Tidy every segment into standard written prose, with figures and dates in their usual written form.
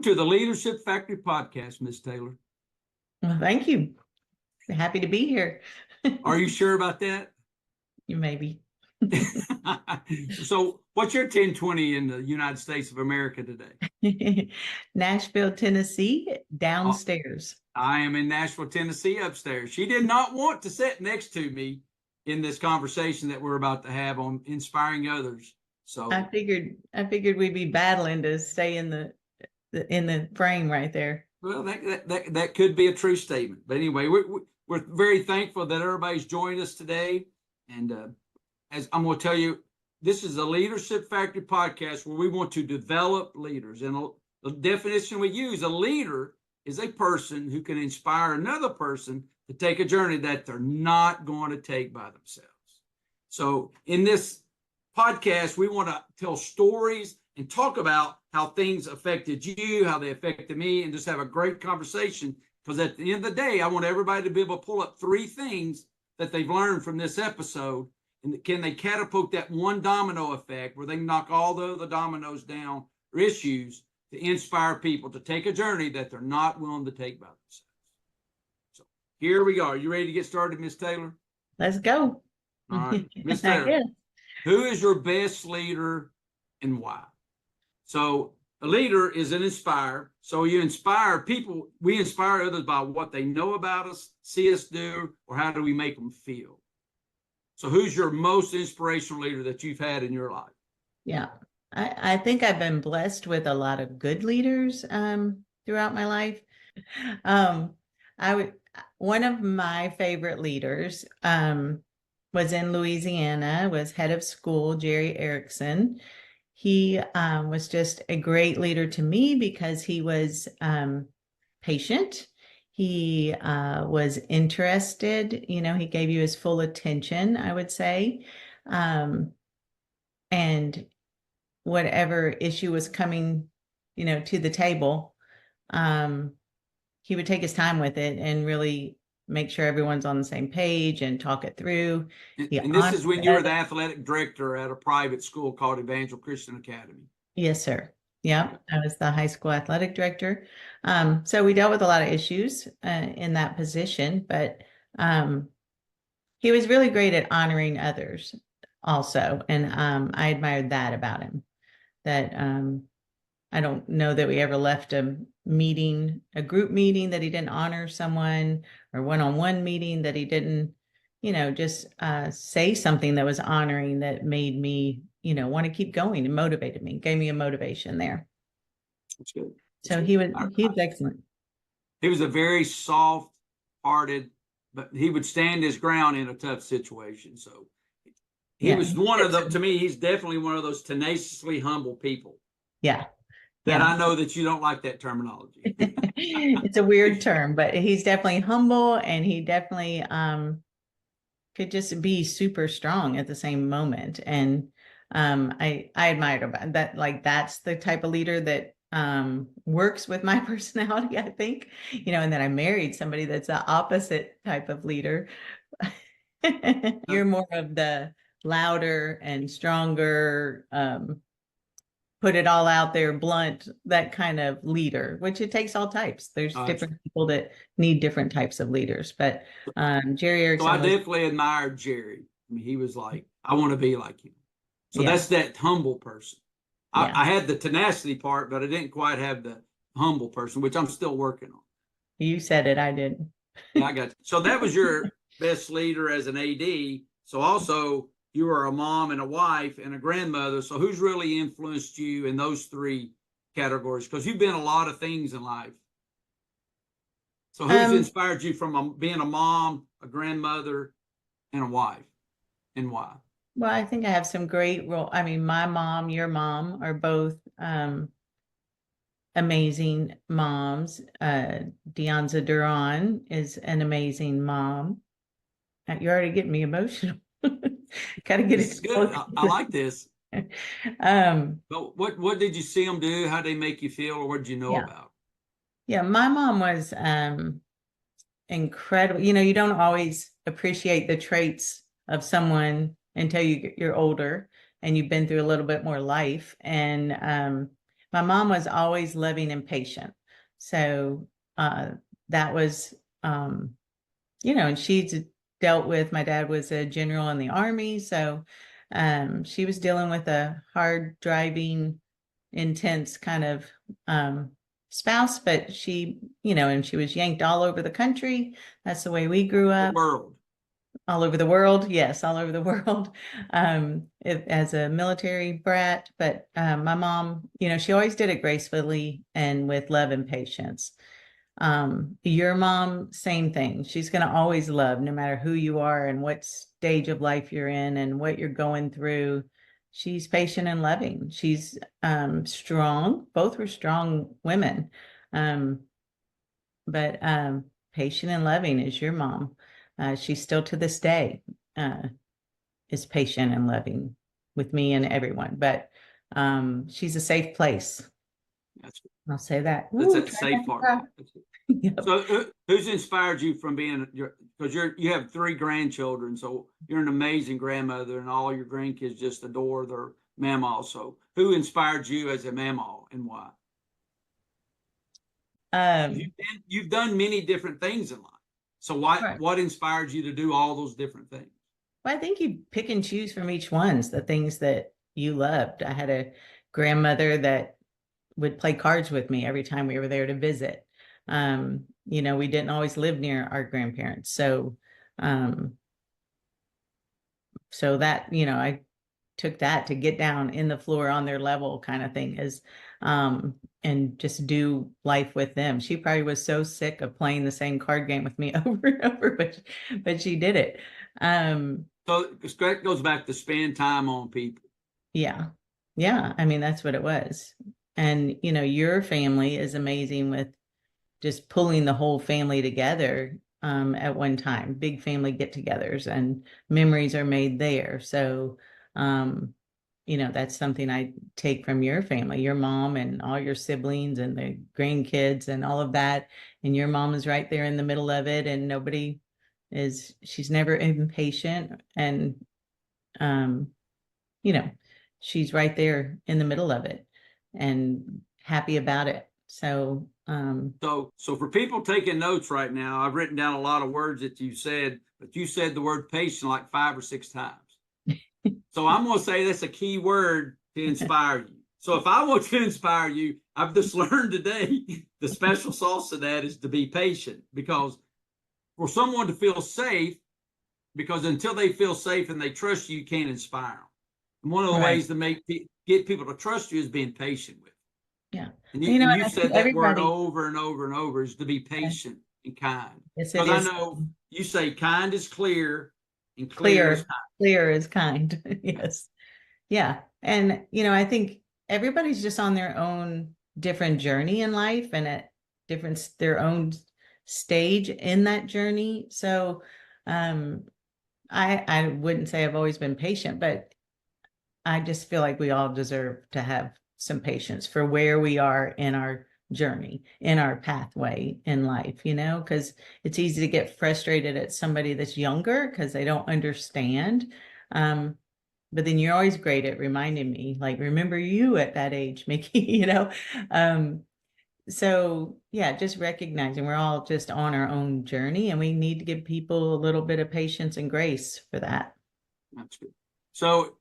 to the Leadership Factory podcast, Miss Taylor. Well, thank you. Happy to be here. Are you sure about that? You may be. So what's your 1020 in the United States of America today? Nashville, Tennessee, downstairs. I am in Nashville, Tennessee, upstairs. She did not want to sit next to me in this conversation that we're about to have on inspiring others. So I figured we'd be battling to stay in the frame right there. Well, that could be a true statement. But anyway, we're very thankful that everybody's joined us today. And as I'm going to tell you, this is a Leadership Factory podcast where we want to develop leaders. And the definition we use, a leader is a person who can inspire another person to take a journey that they're not going to take by themselves. So in this podcast, we want to tell stories and talk about how things affected you, how they affected me, and just have a great conversation. Because at the end of the day, I want everybody to be able to pull up 3 things that they've learned from this episode. And can they catapult that one domino effect where they can knock all the other dominoes down or issues to inspire people to take a journey that they're not willing to take by themselves. So here we go. Are you ready to get started, Miss Taylor? Let's go. All right, Miss Taylor, who is your best leader and why? So a leader is an inspirer. So you inspire people. We inspire others by what they know about us, see us do, or how do we make them feel? So who's your most inspirational leader that you've had in your life? Yeah, I think I've been blessed with a lot of good leaders throughout my life. One of my favorite leaders was in Louisiana, was head of school, Jerry Erickson. He was just a great leader to me because he was patient. He was interested, he gave you his full attention, I would say. And whatever issue was coming, to the table, he would take his time with it and really make sure everyone's on the same page and talk it through. And this is when you were the athletic director at a private school called Evangel Christian Academy. Yes, sir. Yeah, I was the high school athletic director. So we dealt with a lot of issues in that position, but he was really great at honoring others also. And I admired that about him, that I don't know that we ever left a group meeting that he didn't honor someone, or one-on-one meeting that he didn't, just say something that was honoring, that made me, want to keep going and motivated me, gave me a motivation there. That's good. So he's excellent. He was a very soft-hearted, but he would stand his ground in a tough situation. So he was one of the, to me, he's definitely one of those tenaciously humble people. Yeah. That I know that you don't like that terminology. It's a weird term, but he's definitely humble, and he definitely could just be super strong at the same moment. And I admired about that. Like, that's the type of leader that works with my personality, I think, and then I married somebody that's the opposite type of leader. You're more of the louder and stronger, put it all out there, blunt, that kind of leader, which it takes all types. There's different people that need different types of leaders, but Jerry Erickson. So I definitely admired Jerry. I mean, he was like, I want to be like you. So that's that humble person. I had the tenacity part, but I didn't quite have the humble person, which I'm still working on. You said it, I didn't. Yeah, I got you. So that was your best leader as an AD. So also, you were a mom and a wife and a grandmother. So who's really influenced you in those 3 categories? Because you've been a lot of things in life. So who's inspired you from being a mom, a grandmother, and a wife, and why? Well, I think I have some great role. I mean, my mom, your mom are both amazing moms. Deonza Duran is an amazing mom. You're already getting me emotional. Gotta get it. Good. I like this. But what did you see them do? How did they make you feel, or what did you know about? Yeah, my mom was incredible. You don't always appreciate the traits of someone until you're older and you've been through a little bit more life. And my mom was always loving and patient. So that was, and she's dealt with, my dad was a general in the Army. So she was dealing with a hard driving, intense kind of spouse, but she, and she was yanked all over the country. That's the way we grew up. The world. All over the world. Yes, all over the world. As a military brat, but my mom, she always did it gracefully and with love and patience. Your mom, same thing. She's going to always love, no matter who you are and what stage of life you're in and what you're going through. She's patient and loving. She's strong. Both were strong women. But patient and loving is your mom. She's still to this day is patient and loving with me and everyone. But she's a safe place. I'll say that. That's a safe part. Yep. So who's inspired you from being because you have 3 grandchildren, so you're an amazing grandmother, and all your grandkids just adore their mamaw. So who inspired you as a mamaw, and why? You've done many different things in life. So what inspired you to do all those different things? Well, I think you pick and choose from each one's the things that you loved. I had a grandmother that would play cards with me every time we were there to visit. We didn't always live near our grandparents. So that, I took that to get down in the floor on their level kind of thing and just do life with them. She probably was so sick of playing the same card game with me over and over, but she did it. So that goes back to spend time on people. Yeah. Yeah. I mean, that's what it was. And, your family is amazing with just pulling the whole family together at one time. Big family get-togethers and memories are made there. So, that's something I take from your family, your mom and all your siblings and the grandkids and all of that. And your mom is right there in the middle of it, and she's never impatient. And, she's right there in the middle of it and happy about it. So, so for people taking notes right now, I've written down a lot of words that you said, but you said the word patient like 5 or 6 times. So I'm going to say that's a key word to inspire you. So if I want to inspire you, I've just learned today the special sauce of that is to be patient, because for someone to feel safe, because until they feel safe and they trust you, you can't inspire them. And one of the ways to get people to trust you is being patient with. Yeah. And you said that word over and over and over, is to be patient and kind. Because I know you say kind is clear and clear is kind. Clear is kind. Yes. Yeah. And, I think everybody's just on their own different journey in life and at their own stage in that journey. So I wouldn't say I've always been patient, but I just feel like we all deserve to have some patience for where we are in our journey, in our pathway in life, because it's easy to get frustrated at somebody that's younger because they don't understand. But then you're always great at reminding me, like, remember you at that age, Mickey, So yeah, just recognizing we're all just on our own journey, and we need to give people a little bit of patience and grace for that. That's good. So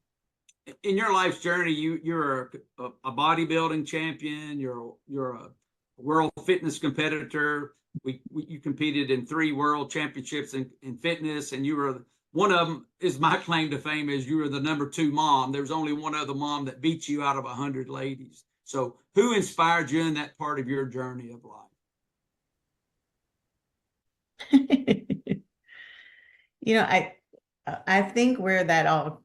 in your life's journey, you're a bodybuilding champion. You're a world fitness competitor. You competed in 3 world championships in fitness, and you were one of them. Is my claim to fame is you were the number 2 mom. There's only one other mom that beat you out of 100 ladies. So who inspired you in that part of your journey of life? I think where that all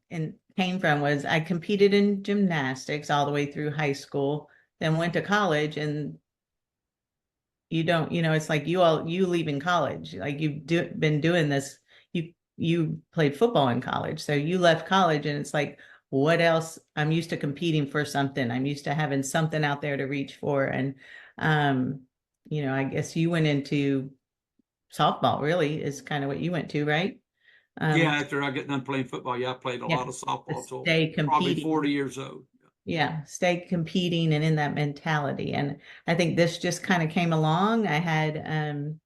came from was I competed in gymnastics all the way through high school, then went to college, and it's like you leaving college, like you've been doing this, you played football in college, so you left college, and it's like, what else? I'm used to competing for something. I'm used to having something out there to reach for. And, I guess you went into softball, really is kind of what you went to, right? Yeah, after I got done playing football, I played a lot of softball till competing. probably 40 years old. Yeah, stay competing and in that mentality. And I think this just kind of came along. I had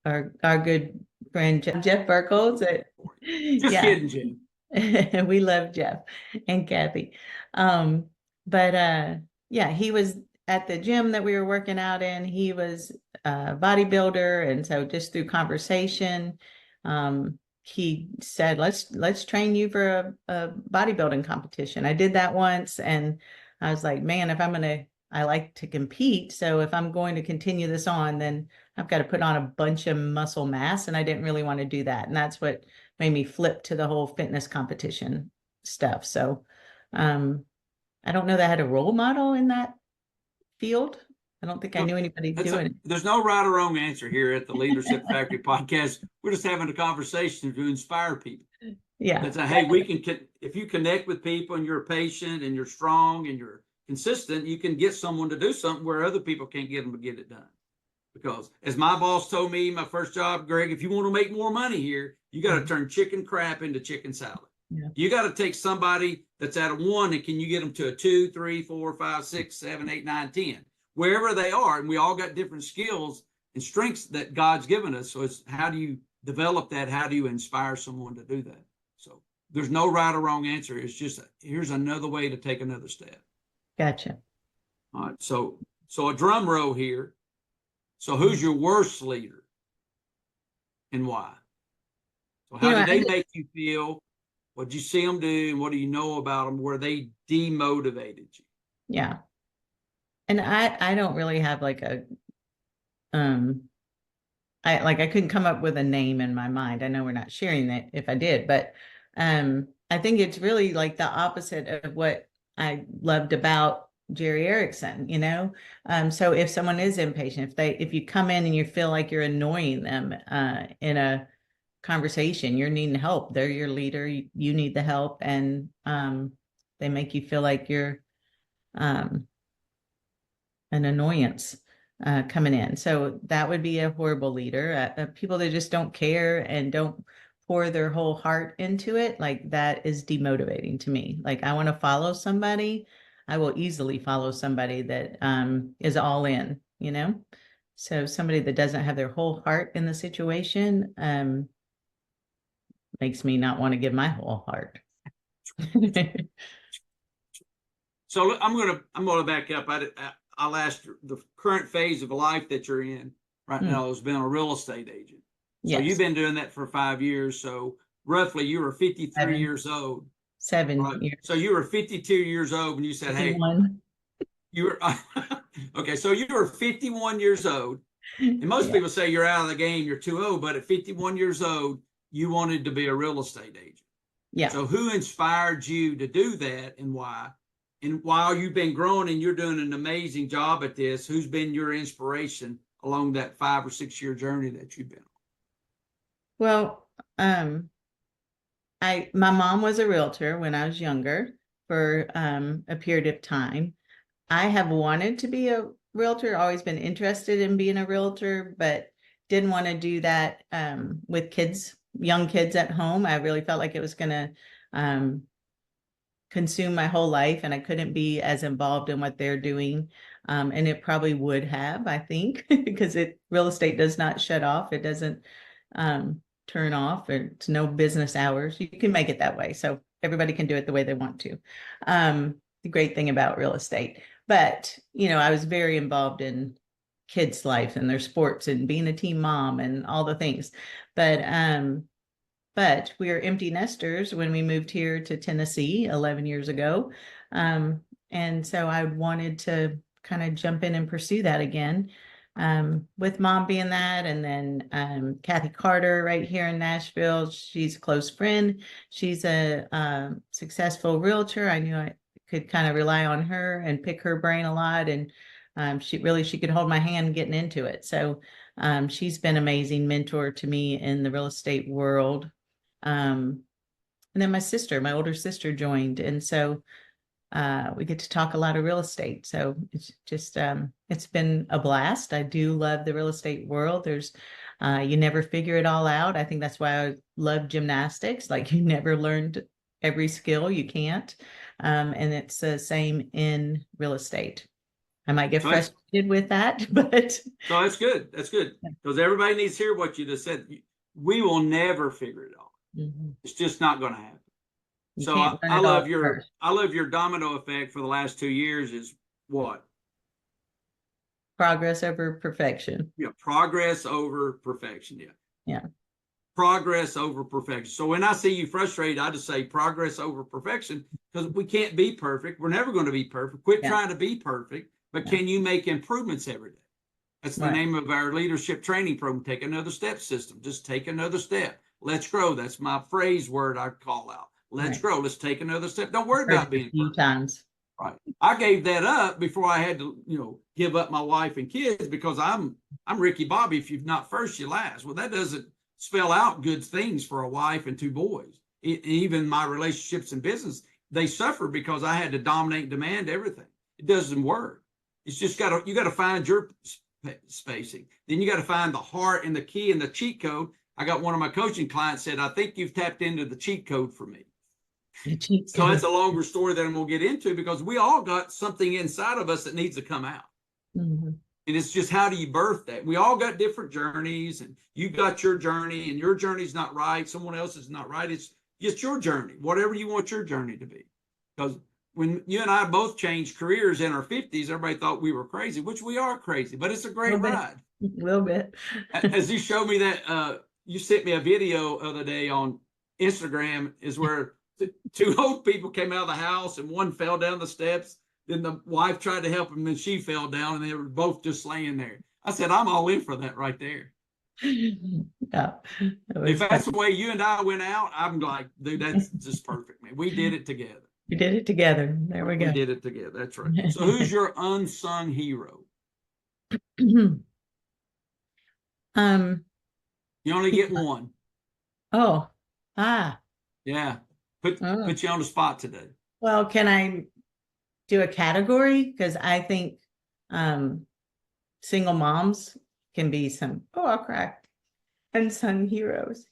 our good friend Jeff Burkholz. Just Yeah, kidding, Jim. we love Jeff and Kathy. Um, but yeah, he was at the gym that we were working out in. He was a bodybuilder, and so just through conversation, he said, "Let's train you for a bodybuilding competition." I did that once, and I was like, "Man, if I'm gonna, I like to compete, so if I'm going to continue this on, then I've got to put on a bunch of muscle mass," and I didn't really want to do that, and that's what made me flip to the whole fitness competition stuff. So I don't know that I had a role model in that field. I don't think I knew anybody doing it. There's no right or wrong answer here at the Leadership Factory podcast. We're just having a conversation to inspire people. Yeah. That's a, hey, we can, if you connect with people and you're patient and you're strong and you're consistent, you can get someone to do something where other people can't get them to get it done. Because as my boss told me, my first job, Greg, if you want to make more money here, you got to turn chicken crap into chicken salad. Yeah. You got to take somebody that's at a 1 and can you get them to a 2, 3, 4, 5, 6, 7, 8, 9, 10, wherever they are. And we all got different skills and strengths that God's given us. So it's how do you develop that? How do you inspire someone to do that? So there's no right or wrong answer. It's just here's another way to take another step. Gotcha. All right. So a drum roll here. So who's your worst leader and why? So how did they make you feel? What did you see them do? And what do you know about them? Where they demotivated you? Yeah. And I don't really have like a, I couldn't come up with a name in my mind. I know we're not sharing that if I did, but I think it's really like the opposite of what I loved about Jerry Erickson, you know? So if someone is impatient, if you come in and you feel like you're annoying them in a conversation, you're needing help, they're your leader, you need the help, and they make you feel like you're an annoyance coming in. So that would be a horrible leader. People that just don't care and don't pour their whole heart into it, like that is demotivating to me. Like I want to follow somebody. I will easily follow somebody that is all in, you know? So somebody that doesn't have their whole heart in the situation makes me not want to give my whole heart. So I'm gonna back up. I'll ask the current phase of life that you're in right now has been a real estate agent. So Yes. you've been doing that for 5 years. So roughly you were 53 years old. 7 years. So you were 52 years old when you said, 51. Hey, you were, okay. So you were 51 years old. And most people say you're out of the game, you're too old, but at 51 years old, you wanted to be a real estate agent. Yeah. So who inspired you to do that and why? And while you've been growing and you're doing an amazing job at this, who's been your inspiration along that 5 or 6 year journey that you've been on? Well, my mom was a realtor when I was younger for a period of time. I have wanted to be a realtor, always been interested in being a realtor, but didn't want to do that with kids, young kids at home. I really felt like it was going to consume my whole life and I couldn't be as involved in what they're doing. And it probably would have, I think, because real estate does not shut off. It doesn't turn off. It's no business hours. You can make it that way. So everybody can do it the way they want to. The great thing about real estate. But, you know, I was very involved in kids' life and their sports and being a team mom and all the things. But we were empty nesters when we moved here to Tennessee 11 years ago. And so I wanted to kind of jump in and pursue that again. With mom being that, and then Kathy Carter right here in Nashville. She's a close friend. She's a successful realtor. I knew I could kind of rely on her and pick her brain a lot. And she could hold my hand getting into it. So she's been an amazing mentor to me in the real estate world. And then my older sister joined. And so we get to talk a lot of real estate. So it's just, it's been a blast. I do love the real estate world. You never figure it all out. I think that's why I love gymnastics. Like you never learned every skill, you can't. And it's the same in real estate. I might get So that's- frustrated with that, but So that's good. That's good. Because everybody needs to hear what you just said. We will never figure it out. Mhm. It's just not going to happen. You So can't I, learn I it all love your first. I love your domino effect for the last 2 years is what? Progress over perfection. Yeah, progress over perfection. Yeah. Yeah. Progress over perfection. So when I see you frustrated, I just say progress over perfection because we can't be perfect. We're never going to be perfect. Quit Yeah. trying to be perfect, but Yeah. can you make improvements every day? That's the Right. name of our leadership training program. Take another step system. Just take another step. Let's grow. That's my phrase word I call out. Let's Right. grow. Let's take another step. Don't worry Heard about it a being few perfect. times. Right. I gave that up before I had to, give up my wife and kids because I'm Ricky Bobby. If you're not first, you last. Well, that doesn't spell out good things for a wife and 2 boys. Even my relationships in business, they suffer because I had to dominate, demand everything. It doesn't work. It's just you got to find your spacing. Then you got to find the heart and the key and the cheat code. I got one of my coaching clients said, I think you've tapped into the cheat code for me. So that's a longer story that I'm going to get into because we all got something inside of us that needs to come out. Mm-hmm. And it's just how do you birth that? We all got different journeys and you got your journey and your journey's not right. Someone else is not right. It's just your journey, whatever you want your journey to be. Because when you and I both changed careers in our 50s, everybody thought we were crazy, which we are crazy, but it's a great ride. A little bit. As you showed me that, you sent me a video the other day on Instagram is where 2 old people came out of the house and one fell down the steps. Then the wife tried to help him and she fell down and they were both just laying there. I said, I'm all in for that right there. Yeah. If that's the way you and I went out, I'm like, dude, that's just perfect, man. We did it together. We did it together. There we go. We did it together. That's right. So who's your unsung hero? You only get one. Oh, Yeah. Put you on the spot today. Well, can I do a category? Because I think single moms can be some, I'll cry, unsung heroes.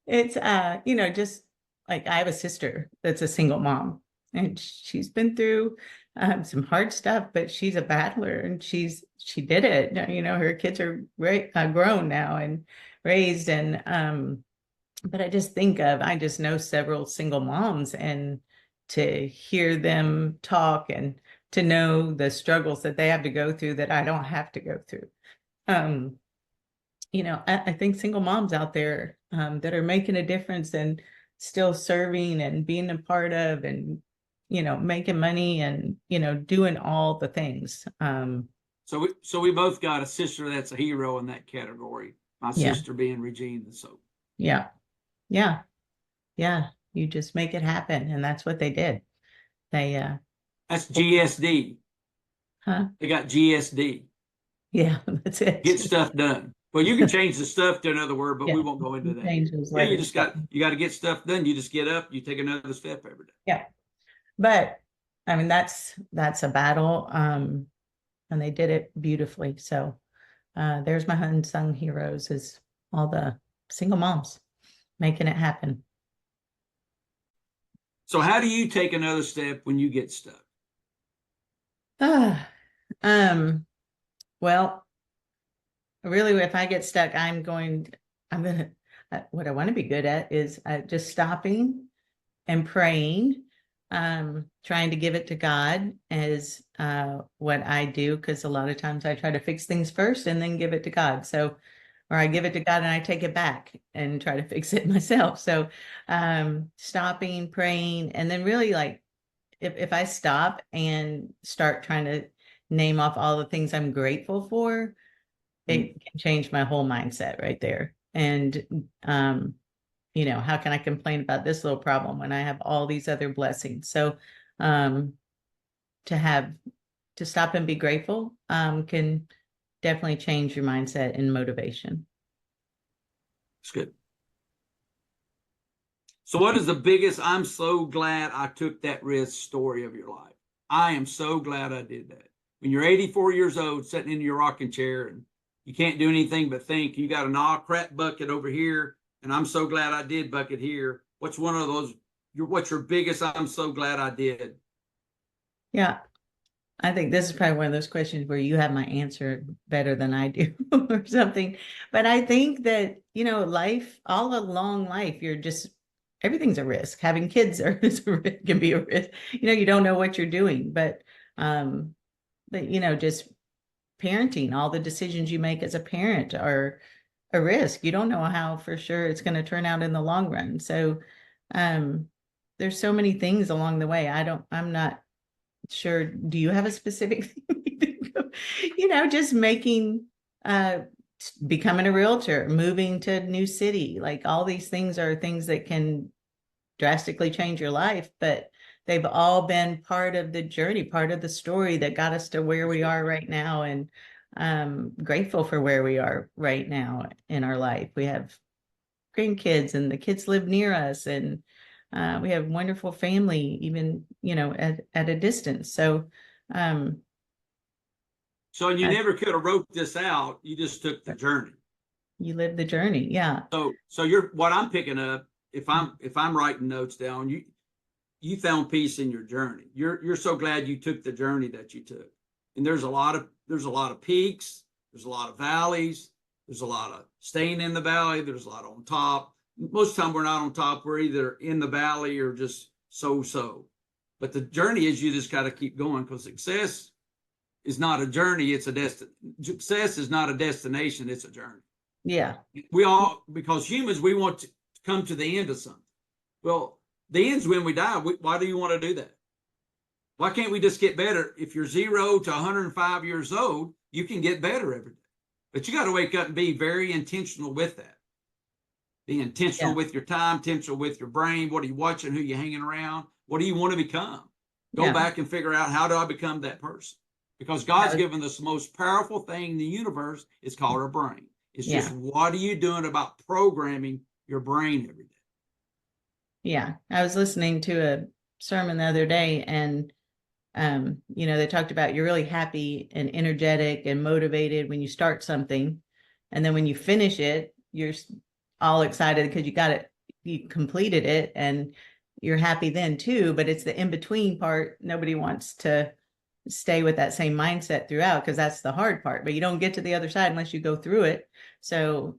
It's just like I have a sister that's a single mom and she's been through some hard stuff, but she's a battler and she did it. Her kids are grown now and raised and but I just know several single moms and to hear them talk and to know the struggles that they have to go through that I don't have to go through. I think single moms out there that are making a difference and still serving and being a part of and, making money and, doing all the things. So we both got a sister that's a hero in that category. My sister being Regina. So yeah. You just make it happen. And that's what they did. That's GSD. Huh? They got GSD. Yeah, that's it. Get stuff done. Well, you can change the stuff to another word, but we won't go into that. Yeah, you got to get stuff done. You just get up, you take another step every day. Yeah. But I mean, that's a battle. And they did it beautifully. So there's my unsung heroes is all the single moms making it happen. So how do you take another step when you get stuck? Well, really, if I get stuck, what I want to be good at is just stopping and praying, trying to give it to God as what I do, because a lot of times I try to fix things first and then give it to God. So, or I give it to God and I take it back and try to fix it myself. So, stopping, praying, and then really like if I stop and start trying to name off all the things I'm grateful for, it can change my whole mindset right there. And, how can I complain about this little problem when I have all these other blessings? So, to stop and be grateful, can definitely change your mindset and motivation. That's good. So what is the biggest, I'm so glad I took that risk story of your life? I am so glad I did that. When you're 84 years old, sitting in your rocking chair and you can't do anything but think, you got an all crap bucket over here and I'm so glad I did bucket here. What's one of those, what's your biggest, I'm so glad I did? Yeah. I think this is probably one of those questions where you have my answer better than I do or something. But I think that, life, all along life, everything's a risk. Having kids can be a risk. You don't know what you're doing, but just parenting, all the decisions you make as a parent are a risk. You don't know how for sure it's going to turn out in the long run. So there's so many things along the way. I'm not sure. Do you have a specific thing you think of? Just becoming a realtor, moving to a new city, like all these things are things that can drastically change your life, but they've all been part of the journey, part of the story that got us to where we are right now. And grateful for where we are right now in our life. We have grandkids and the kids live near us, and we have wonderful family, even, at a distance. So, so you never could have wrote this out. You just took the journey. You live the journey. Yeah. So what I'm picking up, if I'm writing notes down, you found peace in your journey. You're so glad you took the journey that you took. And there's a lot of peaks, there's a lot of valleys, there's a lot of staying in the valley, there's a lot on top. Most of the time we're not on top, we're either in the valley or just so. But the journey is, you just got to keep going, because success is not a journey, it's a destination. Success is not a destination, it's a journey. Yeah. Because humans, we want to come to the end of something. Well, the end's when we die. Why do you want to do that? Why can't we just get better? If you're 0 to 105 years old, you can get better every day. But you got to wake up and be very intentional with that. Be intentional with your time, intentional with your brain. What are you watching? Who are you hanging around? What do you want to become? Go back and figure out, how do I become that person? Because God's given us the most powerful thing in the universe. It's called our brain. It's just, what are you doing about programming your brain every day? Yeah. I was listening to a sermon the other day, and they talked about, you're really happy and energetic and motivated when you start something. And then when you finish it, you're all excited because you completed it, and you're happy then too. But it's the in-between part. Nobody wants to stay with that same mindset throughout, because that's the hard part. But you don't get to the other side unless you go through it. So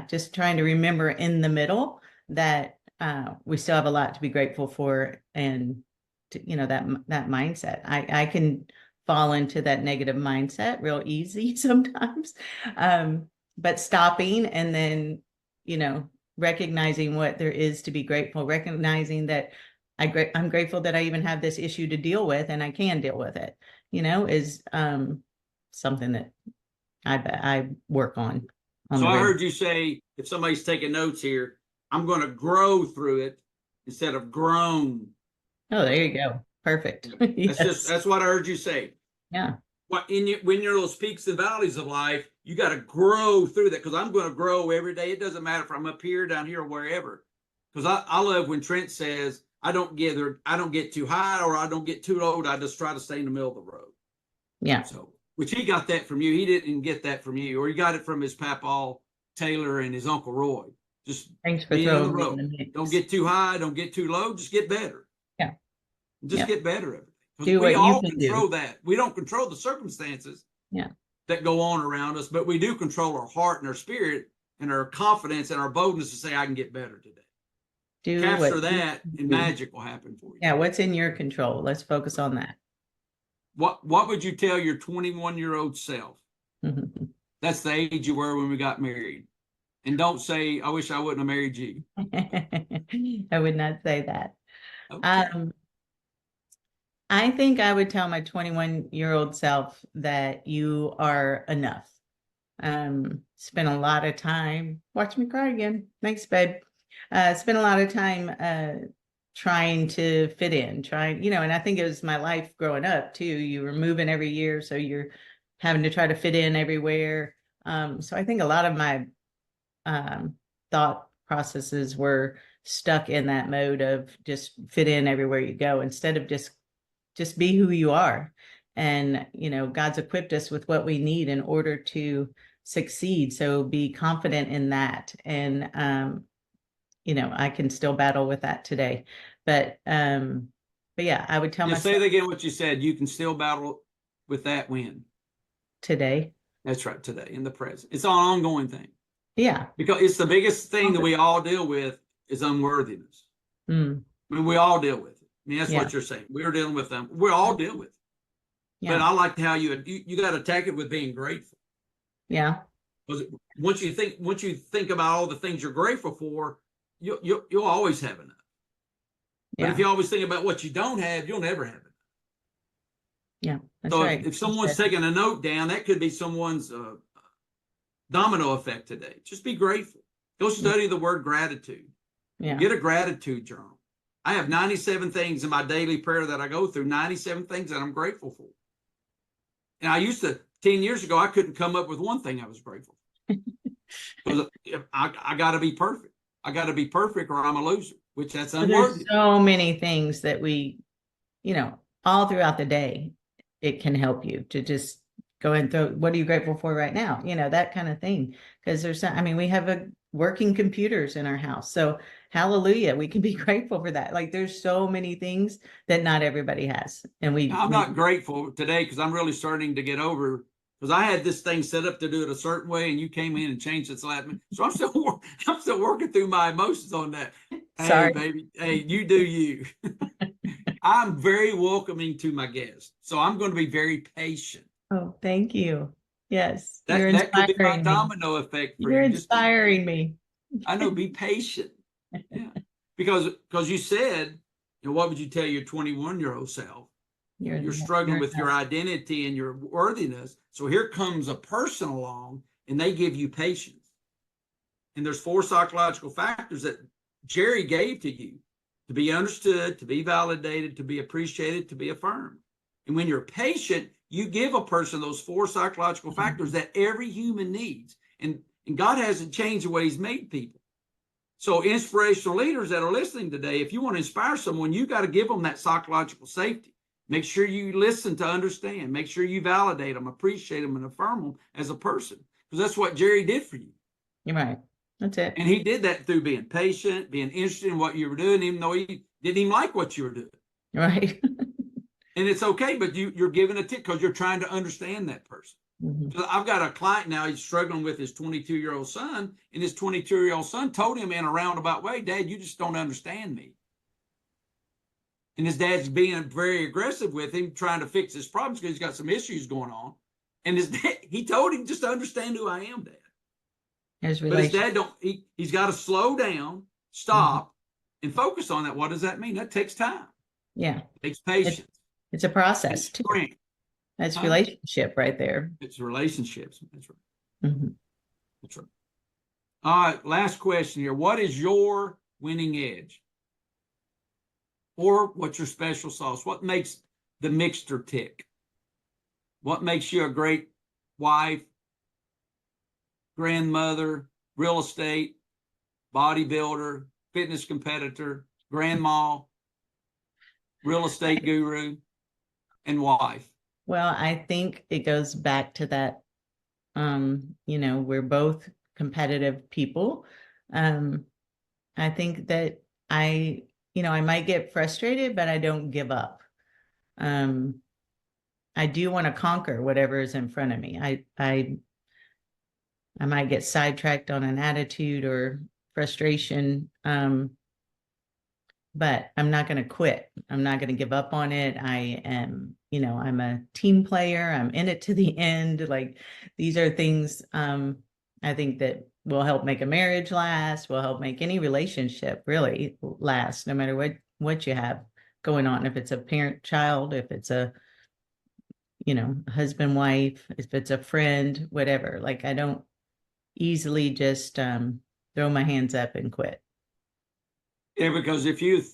just trying to remember in the middle that we still have a lot to be grateful for, and that mindset. I can fall into that negative mindset real easy sometimes, but stopping and then recognizing what there is to be grateful, recognizing that I'm grateful that I even have this issue to deal with, and I can deal with it, is something that I work on. So I heard you say, if somebody's taking notes here, I'm going to grow through it instead of groan. Oh, there you go. Perfect. That's what I heard you say. Yeah. When you're those peaks and valleys of life, you got to grow through that, because I'm going to grow every day. It doesn't matter if I'm up here, down here, or wherever. Because I love when Trent says, I don't get too high or I don't get too low. I just try to stay in the middle of the road. Yeah. So, which he got that from you. He didn't get that from you, or he got it from his papa Tailor and his Uncle Roy. Just thanks for be in the road. The don't get too high, don't get too low. Just get better. Yeah. Just get better every day. Do we what all you can control do. that. We don't control the circumstances that go on around us, but we do control our heart and our spirit and our confidence and our boldness to say, I can get better today. Capture that, and magic will happen for you. Yeah, what's in your control? Let's focus on that. What would you tell your 21-year-old self? That's the age you were when we got married. And don't say, I wish I wouldn't have married you. I would not say that. Okay. I think I would tell my 21-year-old self that you are enough. Spent a lot of time, watch me cry again. Thanks, babe. Spent a lot of time trying to fit in, and I think it was my life growing up too. You were moving every year, so you're having to try to fit in everywhere. So I think a lot of my thought processes were stuck in that mode of just fit in everywhere you go, instead of just be who you are. And God's equipped us with what we need in order to succeed. So be confident in that. And, I can still battle with that today, but yeah, I would tell Just myself say again what you said. You can still battle with that win. today. That's right, today, in the present. It's an ongoing thing. Yeah. Because it's the biggest thing that we all deal with is unworthiness. Mm. I mean, we all deal with it. I mean, that's Yeah. what you're saying. We're dealing with them. We're all dealing with it. Yeah. But I like how you got to attack it with being grateful. Yeah. Because once you think about all the things you're grateful for, you'll always have enough. But if you always think about what you don't have, you'll never have it. Yeah, that's So right. if someone's taking a note down, that could be someone's domino effect today. Just be grateful. Go study the word gratitude. Yeah. Get a gratitude journal. I have 97 things in my daily prayer that I go through, 97 things that I'm grateful for. And I used to, 10 years ago, I couldn't come up with one thing I was grateful for. Because I got to be perfect. I got to be perfect or I'm a loser, which that's unworthy. There's so many things that we, all throughout the day, it can help you to just go and throw, what are you grateful for right now? That kind of thing. Because we have working computers in our house. So hallelujah, we can be grateful for that. Like there's so many things that not everybody has. And I'm not grateful today because I'm really starting to get over, because I had this thing set up to do it a certain way and you came in and changed it slightly. So I'm still working through my emotions on that. Sorry. Hey, baby. Hey, you do you. I'm very welcoming to my guests. So I'm going to be very patient. Oh, thank you. Yes. That could be my Me. domino effect for You're you. inspiring me. I know, be patient. Yeah. Because you said, what would you tell your 21-year-old self? You're struggling with your identity and your worthiness. So here comes a person along and they give you patience. And there's 4 psychological factors that Jerry gave to you: to be understood, to be validated, to be appreciated, to be affirmed. And when you're patient, you give a person those 4 psychological factors that every human needs. And God hasn't changed the way he's made people. So inspirational leaders that are listening today, if you want to inspire someone, you got to give them that psychological safety. Make sure you listen to understand. Make sure you validate them, appreciate them, and affirm them as a person. Because that's what Jerry did for you. You're right. That's it. And he did that through being patient, being interested in what you were doing, even though he didn't even like what you were doing. Right. And it's okay, but you're giving a tip because you're trying to understand that person. Mm-hmm. So I've got a client now, he's struggling with his 22-year-old son, and his 22-year-old son told him in a roundabout way, Dad, you just don't understand me. And his dad's being very aggressive with him, trying to fix his problems because he's got some issues going on. And his dad, he told him, just understand who I am, Dad. But his dad he's got to slow down, stop, and focus on that. What does that mean? That takes time. Yeah. It takes patience. It's a process too. That's relationship right there. It's relationships. That's right. Mm-hmm. That's right. All right, last question here. What is your winning edge? Or what's your special sauce? What makes the mixture tick? What makes you a great wife, grandmother, real estate, bodybuilder, fitness competitor, grandma, real estate guru, and wife? Well, I think it goes back to that, we're both competitive people. I think that I might get frustrated, but I don't give up. I do want to conquer whatever is in front of me. I might get sidetracked on an attitude or frustration, but I'm not going to quit. I'm not going to give up on it. I am, I'm a team player. I'm in it to the end. Like these are things I think that will help make a marriage last, will help make any relationship really last, no matter what you have going on. If it's a parent-child, if it's a, husband, wife, if it's a friend, whatever. Like I don't easily just throw my hands up and quit. Yeah, because if you've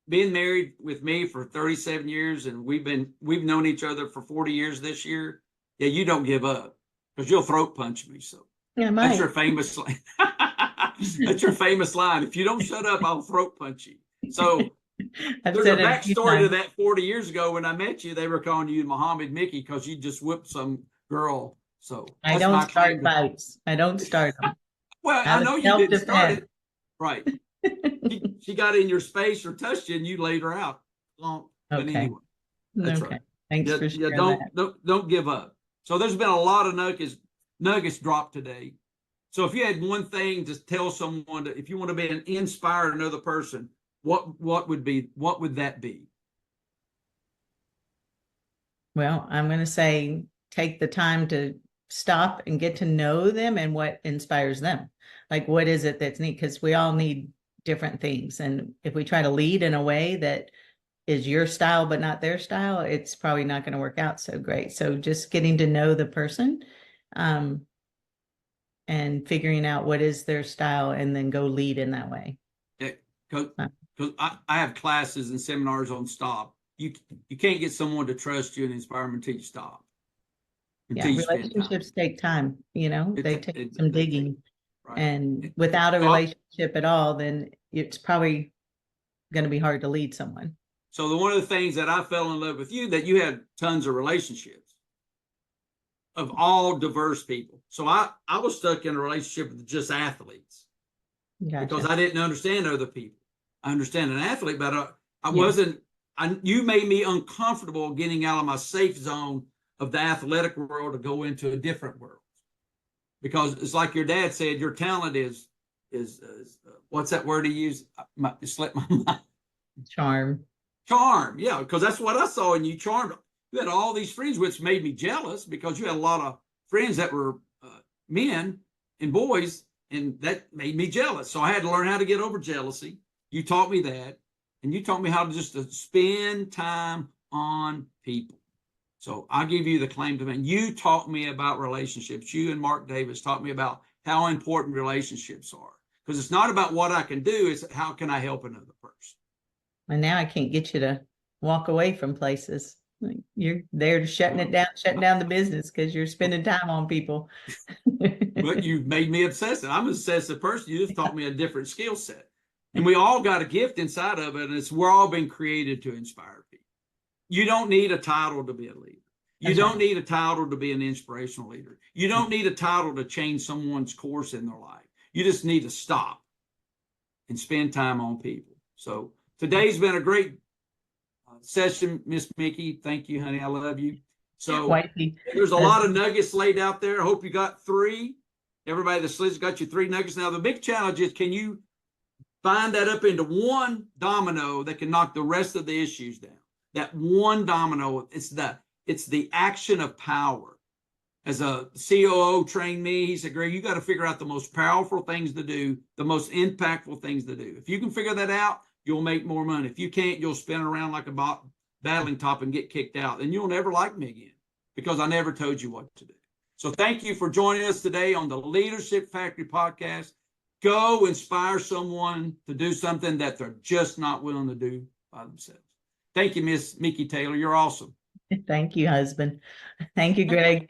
been married with me for 37 years and we've known each other for 40 years this year, yeah, you don't give up because you'll throat punch me. So yeah, that's your famous line. That's your famous line. If you don't shut up, I'll throat punch you. So there's a backstory to that. 40 years ago when I met you, they were calling you Muhammad Mickey because you just whipped some girl So I that's my don't start claim. fights. I don't start them. Well, I Out of know you didn't start self-defense. it. Right. She got in your space or touched you and you laid her out. But Okay. anyway, that's Okay. right. Thanks Yeah, for yeah, sharing that. don't give up. So there's been a lot of nuggets dropped today. So if you had one thing to tell someone if you want to be an inspire another person, what would that be? Well, I'm going to say take the time to stop and get to know them and what inspires them. Like, what is it that's neat? Because we all need different things. And if we try to lead in a way that is your style, but not their style, it's probably not going to work out so great. So just getting to know the person, and figuring out what is their style and then go lead in that way. Because I have classes and seminars on stop. You can't get someone to trust you and inspire them until you stop. Yeah, relationships take time, they take some digging. Right. And without a relationship at all, then it's probably going to be hard to lead someone. So one of the things that I fell in love with you, that you had tons of relationships of all diverse people. So I was stuck in a relationship with just athletes. Gotcha. Because I didn't understand other people. I understand an athlete, but you made me uncomfortable getting out of my safe zone of the athletic world to go into a different world. Because it's like your dad said, your talent is what's that word he used? It slipped my mind. Charm. Yeah, because that's what I saw in you. Charmed. You had all these friends, which made me jealous because you had a lot of friends that were men and boys, and that made me jealous. So I had to learn how to get over jealousy. You taught me that, and you taught me how to spend time on people. So I give you the claim to fame. You taught me about relationships. You and Mark Davis taught me about how important relationships are. Because it's not about what I can do, it's how can I help another person. And now I can't get you to walk away from places. You're there shutting down the business because you're spending time on people. But you've made me obsessive. I'm an obsessive person. You just taught me a different skill set. And we all got a gift inside of it, and we're all been created to inspire people. You don't need a title to be a leader. You don't need a title to be an inspirational leader. You don't need a title to change someone's course in their life. You just need to stop and spend time on people. So today's been a great session, Miss Mickey. Thank you, honey. I love you. So there's a lot of nuggets laid out there. I hope you got 3. Everybody that's got you 3 nuggets. Now, the big challenge is, can you find that up into one domino that can knock the rest of the issues down? That one domino, it's the action of power. As a COO trained me, he said, Greg, you got to figure out the most powerful things to do, the most impactful things to do. If you can figure that out, you'll make more money. If you can't, you'll spin around like a battling top and get kicked out. And you'll never like me again because I never told you what to do. So thank you for joining us today on the Leadership Factory podcast. Go inspire someone to do something that they're just not willing to do by themselves. Thank you, Miss Mickey Taylor. You're awesome. Thank you, husband. Thank you, Greg.